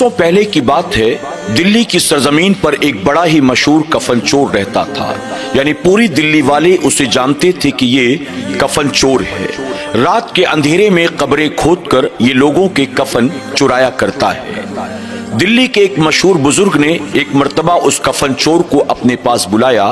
बरसों पहले की बात है। दिल्ली की सरजमीन पर एक बड़ा ही मशहूर कफन चोर रहता था। यानी पूरी दिल्ली वाले उसे जानते थे कि ये कफन चोर है। रात के अंधेरे में कब्रें खोदकर ये लोगों के कफन चुराया करता है। दिल्ली के एक मशहूर बुजुर्ग ने एक मर्तबा उस कफन चोर को अपने पास बुलाया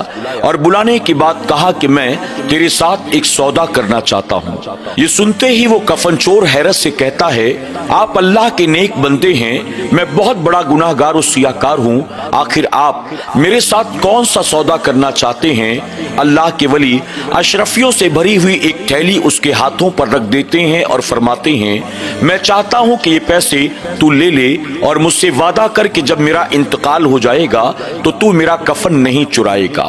और बुलाने के बाद कहा कि मैं तेरे साथ एक सौदा करना चाहता हूँ। ये सुनते ही वो कफन चोर हैरत से कहता है, आप अल्लाह के नेक बंदे हैं, मैं बहुत बड़ा गुनाहगार और सियाकार हूँ, आखिर आप मेरे साथ कौन सा सौदा करना चाहते हैं? अल्लाह के वली अशरफियों से भरी हुई एक थैली उसके हाथों पर रख देते हैं और फरमाते हैं, मैं चाहता हूँ कि ये पैसे तू ले ले और मुझसे वादा कर कि जब मेरा इंतकाल हो जाएगा तो तू मेरा कफन नहीं चुराएगा।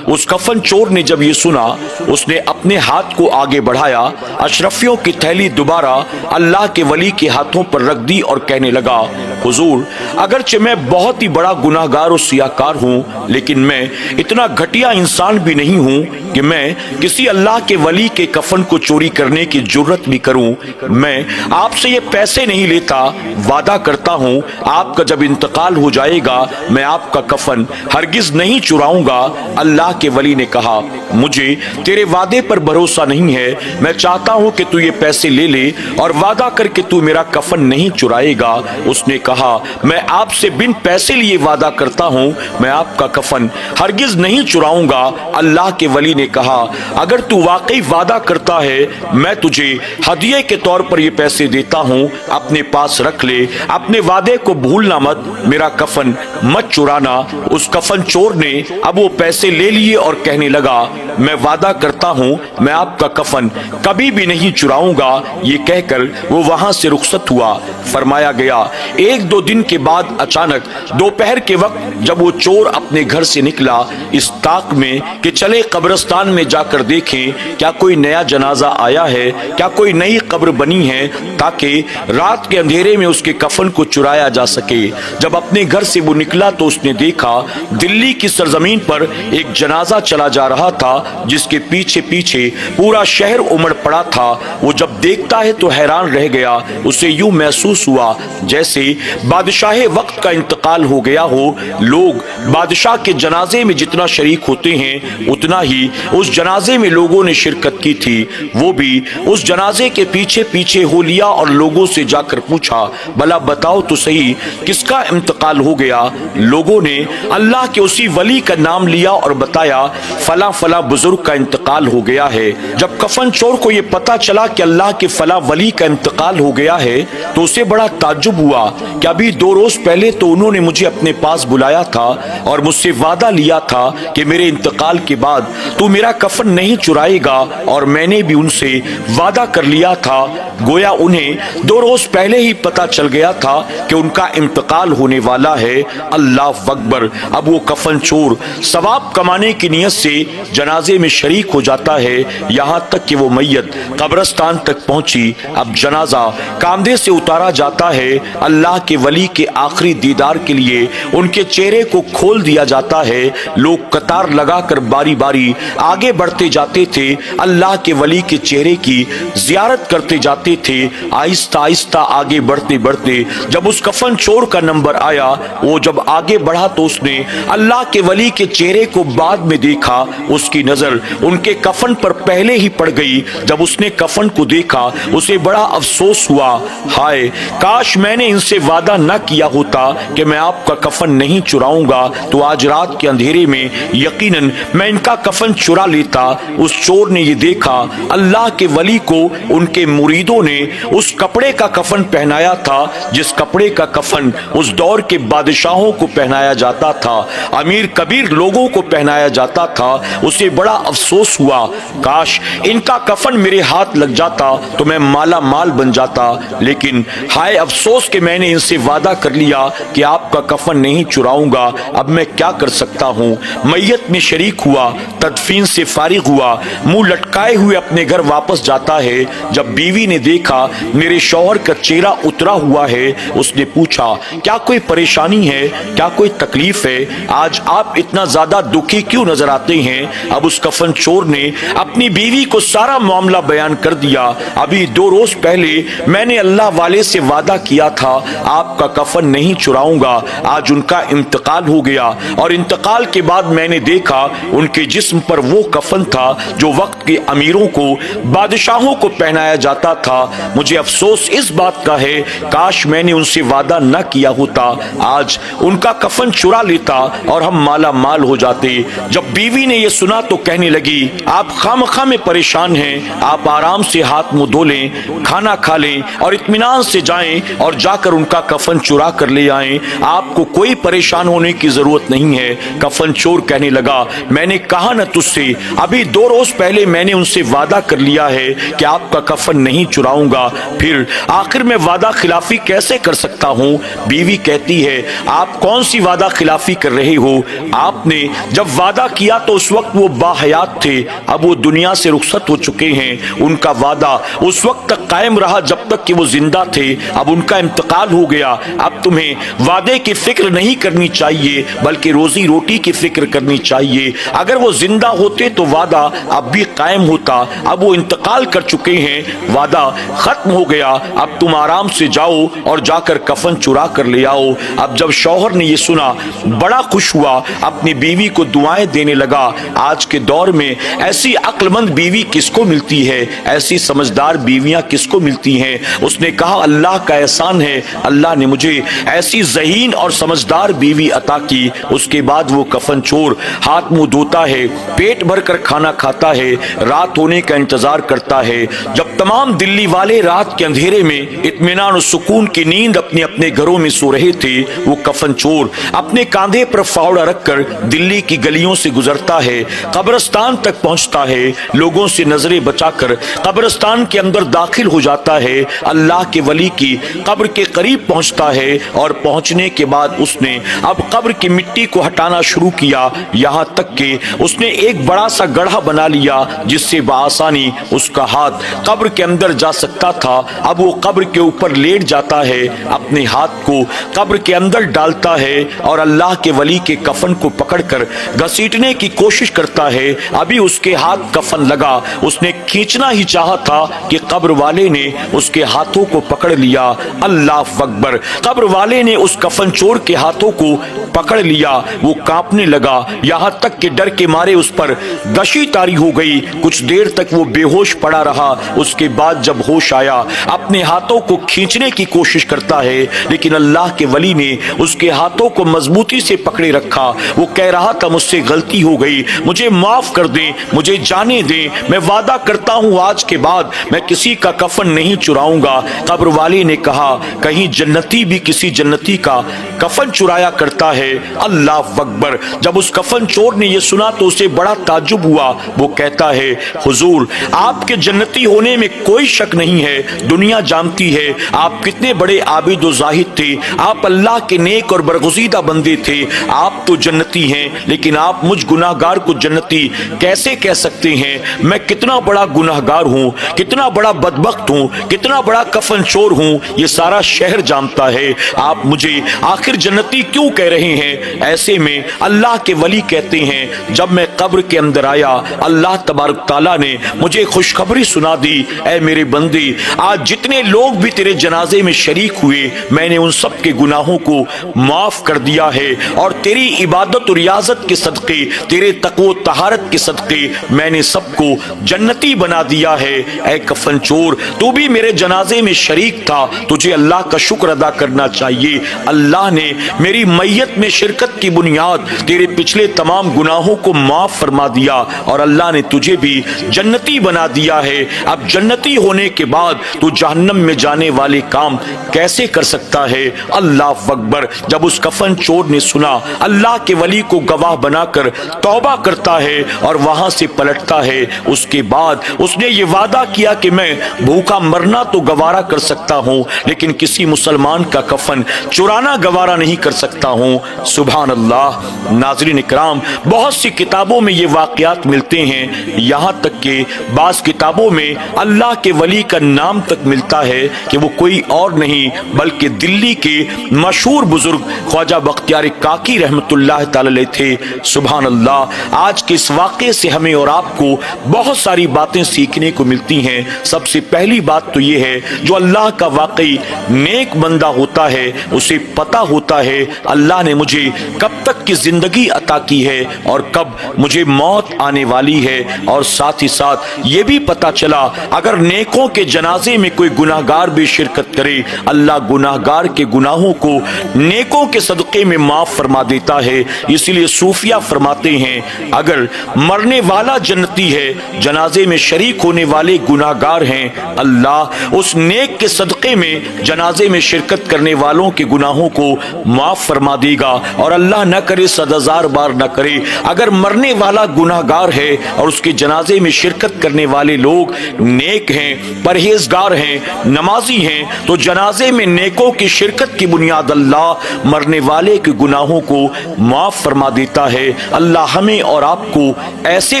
उस कफन चोर ने जब ये सुना, उसने अपने हाथ को आगे बढ़ाया, अशरफियों की थैली दोबारा अल्लाह के वली के हाथों पर रख दी और कहने लगा, हुजूर, अगरचे मैं बहुत ही बड़ा गुनाहगार और सियाकार हूँ, लेकिन मैं इतना घटिया इंसान भी नहीं हूँ कि मैं किसी अल्लाह के वली के कफन को चोरी करने की जुर्रत भी करूँ। मैं आपसे ये पैसे नहीं लेता, वादा करता हूँ आपका जब इंतकाल हो जाएगा मैं आपका कफन हरगिज नहीं चुराऊंगा। अल्लाह के वली ने कहा, मुझे तेरे वादे पर भरोसा नहीं है, मैं चाहता हूँ कि तू ये पैसे ले ले और वादा करके तू मेरा कफन नहीं चुराएगा। उसने कहा, मैं आपसे बिन पैसे लिए वादा करता हूँ मैं आपका कफन हरगिज नहीं चुराऊंगा। अल्लाह के वली ने कहा, अगर तू वाकई वादा करता है मैं तुझे हदिये के तौर पर ये पैसे देता हूँ, अपने पास रख ले, अपने वादे को भूलना मत, मेरा कफन मत चुराना। उस कफन चोर ने अब वो पैसे ले लिए और कहने लगा, मैं वादा करता हूँ मैं आपका कफन कभी भी नहीं चुराऊंगा। ये कहकर वो वहां से रुखसत हुआ। फरमाया गया, एक दो दिन के बाद अचानक दोपहर के वक्त जब वो चोर अपने घर से निकला इस ताक में कि चले कब्रिस्तान में जाकर देखें क्या कोई नया जनाजा आया है, क्या कोई नई कब्र बनी है, ताकि रात के अंधेरे में उसके कफन को चुराया जा सके। जब अपने घर से वो निकला तो उसने देखा दिल्ली की सरजमीन पर एक जनाजा चला जा रहा था, जिसके पीछे पीछे पूरा शहर उमड़ पड़ा था। वो जब देखता है तो हैरान रह गया। उसे यूं महसूस हुआ जैसे बादशाह वक्त का इंतकाल हो गया हो। लोग बादशाह के जनाजे में जितना शरीक होते हैं उतना ही उस जनाजे में लोगों ने शिरकत की थी। वो भी उस जनाजे के पीछे पीछे हो लिया और लोगों से जाकर पूछा, भला बताओ तो सही किसका इंतकाल हो गया? लोगों ने अल्लाह के उसी वली का नाम लिया और बताया, फला फला बुजुर्ग का इंतकाल हो गया है। जब कफन चोर को ये पता चला कि अल्लाह के फला वली का इंतकाल हो गया है तो उसे बड़ा ताज्जुब हुआ कि अभी 2 रोज पहले तो उन्होंने मुझे अपने पास बुलाया था और मुझसे वादा लिया था कि मेरे इंतकाल के बाद तू मेरा कफन नहीं चुराएगा, और मैंने भी उनसे वादा कर लिया था। गोया उन्हें 2 रोज पहले ही पता चल गया था कि उनका इंतकाल होने वाला है। अल्लाह अकबर। अब वो कफन चोर सवाब कमाने की नियत से जनाजे में शरीक हो जाता है, यहाँ तक कि वो मैयत कब्रिस्तान तक पहुंची। अब जनाजा कांधे से उतारा जाता है। अल्लाह के वली के आखिरी दीदार के लिए उनके चेहरे को खोल दिया जाता है। लोग कतार लगाकर बारी बारी आगे बढ़ते जाते थे, अल्लाह के वली के चेहरे की जियारत करते जाते थे। आहिस्ता आहिस्ता आगे बढ़ते बढ़ते जब उस कफन चोर का नंबर आया, वो जब आगे बढ़ा तो उसने अल्लाह के वली के चेहरे को बाद में देखा। उसकी नजर उनके कफन पर पहले ही पड़ गई। जब उसने कफन को देखा उसे बड़ा अफसोस हुआ, हाय काश मैंने इनसे वादा न किया होता कि मैं आपका कफन नहीं चुराऊंगा, तो आज रात के अंधेरे में यकीनन मैं इनका कफन चुरा लेता। उस चोर ने ये देखा अल्लाह के वली को उनके मुरीदों ने उस कपड़े का कफन पहनाया था जिस कपड़े का कफन उस दौर के बादशाहों को पहनाया जाता था, अमीर कबीर लोगों को पहनाया जाता था। उसे बड़ा अफसोस हुआ, काश इनका कफन मेरे हाथ लग जाता तो मैं माला माल बन जाता, लेकिन हाय अफसोस कि मैंने इनसे वादा कर लिया कि आपका कफन नहीं चुराऊंगा। अब मैं क्या कर सकता हूँ? मैयत में शरीक हुआ, तदफीन से फारिग हुआ, मुंह लटकाए हुए अपने घर वापस जाता है। जब बीवी ने देखा मेरे शौहर का चेहरा उतरा हुआ है, उसने पूछा, क्या कोई परेशानी है, क्या कोई तकलीफ है? आज आप इतना ज्यादा दुखी क्यों नजर आते हैं? अब उस कफन चोर ने अपनी बीवी को सारा मामला बयान कर दिया। अभी 2 रोज पहले मैंने अल्लाह वाले والے سے وعدہ کیا تھا آپ کا کفن نہیں چراؤں گا، آج ان کا انتقال ہو گیا، اور انتقال کے بعد میں نے دیکھا ان کے جسم پر وہ کفن تھا جو وقت کے امیروں کو، بادشاہوں کو پہنایا جاتا تھا۔ مجھے افسوس اس بات کا ہے کاش میں نے ان سے وعدہ نہ کیا ہوتا، آج ان کا کفن چرا لیتا اور ہم مالا مال ہو جاتے۔ جب بیوی نے یہ سنا تو کہنے لگی آپ خامخواہ میں پریشان ہیں، آپ آرام سے ہاتھ منہ دھو لیں، کھانا کھا لیں اور اطمینان سے جائیں اور جا کر ان کا کفن چرا کر لے آئیں، آپ کو کوئی پریشان ہونے کی ضرورت نہیں ہے۔ کفن چور کہنے لگا میں نے کہا نہ تجھ سے، ابھی 2 روز پہلے میں نے ان سے وعدہ کر لیا ہے کہ آپ کا کفن نہیں چراؤں گا، پھر آخر میں وعدہ خلافی کیسے کر سکتا ہوں؟ بیوی کہتی ہے آپ کون سی وعدہ خلافی کر رہے ہو؟ آپ نے جب وعدہ کیا تو اس وقت وہ باحیات تھے، اب وہ دنیا سے رخصت ہو چکے ہیں، ان کا وعدہ اس وقت تک قائم رہا جب تک کہ وہ زندہ تھے، اب ان کا انتقال ہو گیا، اب تمہیں وعدے کی فکر نہیں کرنی چاہیے بلکہ روزی روٹی کی فکر کرنی چاہیے۔ اگر وہ زندہ ہوتے تو وعدہ اب بھی قائم ہوتا، اب وہ انتقال کر چکے ہیں، وعدہ ختم ہو گیا، اب تم آرام سے جاؤ اور جا کر کفن چرا کر لے آؤ۔ اب جب شوہر نے یہ سنا بڑا خوش ہوا، اپنی بیوی کو دعائیں دینے لگا۔ آج کے دور میں ایسی عقل مند بیوی کس کو ملتی ہے، ایسی سمجھدار بیویاں کس کو ملتی ہیں؟ اس نے کہا اللہ کا احسان ہے، اللہ نے مجھے ایسی ذہین اور سمجھدار بیوی عطا کی۔ اس کے بعد وہ کفن چور ہاتھ منہ دھوتا ہے، پیٹ بھر کر کھانا کھاتا ہے، رات ہونے کا انتظار کرتا ہے۔ جب تمام دلی والے رات کے اندھیرے میں اطمینان و سکون کی نیند اپنے اپنے گھروں میں سو رہے تھے، وہ کفن چور اپنے کاندھے پر فاوڑا رکھ کر دلی کی گلیوں سے گزرتا ہے، قبرستان تک پہنچتا ہے، لوگوں سے نظریں بچا کر قبرستان کے اندر داخل ہو جاتا ہے، اللہ کے ولی کی قبر کے قریب پہنچتا ہے، اور پہنچنے کے بعد اس نے اب قبر کی مٹی کو ہٹانا شروع کیا، یہاں تک کہ اس نے ایک بڑا سا گڑھا بنا لیا جس سے بآسانی اس کا ہاتھ قبر کے اندر جا سکتا تھا۔ اب وہ قبر کے اوپر لیٹ جاتا ہے، اپنے ہاتھ کو قبر کے اندر ڈالتا ہے اور اللہ کے ولی کے کفن کو پکڑ کر گھسیٹنے کی کوشش کرتا ہے۔ ابھی اس کے ہاتھ کفن لگا، اس نے کھینچنا ہی چاہا تھا کہ قبر والے نے اس کے ہاتھوں کو پکڑ لیا۔ اللہ اکبر! قبر والے نے اس کفن چور کے ہاتھوں کو پکڑ لیا، وہ کانپنے لگا، یہاں تک کہ ڈر کے مارے اس پر غشی طاری ہو گئی۔ کچھ دیر تک وہ بے ہوش پڑا رہا، اس کے بعد جب ہوش آیا اپنے ہاتھوں کو کھینچنے کی کوشش کرتا ہے، لیکن اللہ کے ولی نے اس کے ہاتھوں کو مضبوطی سے پکڑے رکھا۔ وہ کہہ رہا تھا مجھ سے غلطی ہو گئی، مجھے معاف کر دیں، مجھے جانے دیں، میں وعدہ کرتا ہوں آج کے بعد میں کسی کا کفن نہیں چراؤں گا۔ قبر والے نے کہا کہیں جنتی بھی کسی جنتی کا کفن چرایا کرتا ہے؟ اللہ اکبر! جب اس کفن چور نے یہ سنا تو اسے بڑا تعجب ہوا، وہ کہتا ہے حضور آپ کے جنتی ہونے میں کوئی شک نہیں ہے، دنیا جانتی ہے آپ کتنے بڑے عابد و زاہد تھے، آپ اللہ کے نیک اور برگزیدہ بندے تھے، آپ تو جنتی ہیں، لیکن آپ مجھ گناہگار کو جنتی کیسے کہہ سکتے ہیں؟ میں کتنا بڑا گناہگار ہوں، کتنا بڑا بدبخت ہوں، کتنا بڑا کفن چور ہوں، یہ سارا شہر جانتا ہے، آپ مجھے آخر جنتی کیوں کہہ رہے ہیں؟ ایسے میں اللہ کے ولی کہتے ہیں جب میں قبر کے اندر آیا اللہ تبارک تعالیٰ نے مجھے خوشخبری سنا دی، اے میرے بندے آج جتنے لوگ بھی تیرے جنازے میں شریک ہوئے میں نے ان سب کے گناہوں کو معاف کر دیا ہے، اور تیری عبادت و ریاضت کے صدقے، تیرے تقوی و طہارت کے صدقے میں نے سب کو جنتی بنا دیا ہے۔ اے کفن چور تو بھی میرے جنازے میں شریک تھا، تجھے اللہ کا شکر ادا کرنا چاہیے، اللہ نے میری میت میں شرکت کی بنیاد تیرے پچھلے تمام گناہوں کو معاف فرما دیا، اور اللہ نے تجھے بھی جنتی بنا دیا ہے۔ اب جنتی ہونے کے بعد تو جہنم میں جانے والے کام کیسے کر سکتا ہے؟ اللہ اکبر! جب اس کفن چور نے سنا اللہ کے ولی کو گواہ بنا کر توبہ کرتا ہے اور وہاں سے پلٹتا ہے، اس کے بعد اس نے یہ وعدہ کیا کہ میں بھوکا مرنا تو گوارا کر سکتا ہوں لیکن کسی مسلمان کا کفن چرانا گوارا نہیں کر سکتا ہوں۔ سبحان اللہ! ناظرین اکرام، بہت سی کتابوں میں یہ واقعات ملتے ہیں، یہاں تک کہ بعض کتابوں میں اللہ کے ولی کا نام تک ملتا ہے کہ وہ کوئی اور نہیں بلکہ دلی کے مشہور بزرگ خواجہ بختیار کاکی رحمت اللہ تعالی علیہ تھے۔ سبحان اللہ! آج کے اس واقعے سے ہمیں اور آپ کو بہت ساری باتیں سیکھنے کو ملتی ہیں۔ سب سے پہلی بات تو یہ ہے جو اللہ अल्लाह का वाकई नेक बंदा होता है उसे पता होता है अल्लाह ने मुझे कब तक की जिंदगी अता की है और कब मुझे मौत आने वाली है। और साथ ही साथ ये भी पता चला अगर नेकों के जनाजे में कोई गुनाहगार भी शिरकत करे अल्लाह गुनाहगार के गुनाहों को नेकों के सदक़े में माफ फरमा देता है। इसीलिए सूफिया फरमाते हैं अगर मरने वाला जन्नती है जनाजे में शरीक होने वाले गुनाहगार हैं अल्लाह उस नेक के सदक़े में जनाजे में शिरकत करने वालों के गुनाहों को माफ फरमा देगा। और अल्लाह न करे 100,000 बार न करे अगर मरने वाला गुनाहगार है और उसके जनाजे में शिरकत करने वाले लोग नेक हैं परहेजगार हैं नमाजी हैं तो जनाजे में नेकों की शिरकत की बुनियाद अल्लाह मरने वाले के गुनाहों को माफ फरमा देता है। अल्लाह हमें और आपको ऐसे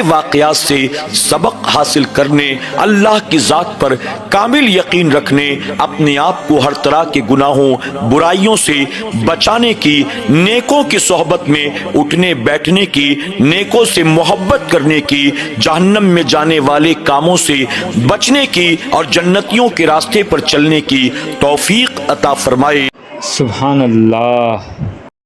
वाक़यात से सबक हासिल करने अल्लाह की ज़ात पर कामिल यकीन रखने अपने आप को हर तरह के गुनाहों बुराइयों से बचाने की नेकों की सोहबत में उठने बैठने की नेकों से मोहब्बत करने की जहन्नम में जाने वाले कामों से बचने की और जन्नतियों के रास्ते पर चलने की तौफीक अता फरमाए। सुभान अल्लाह।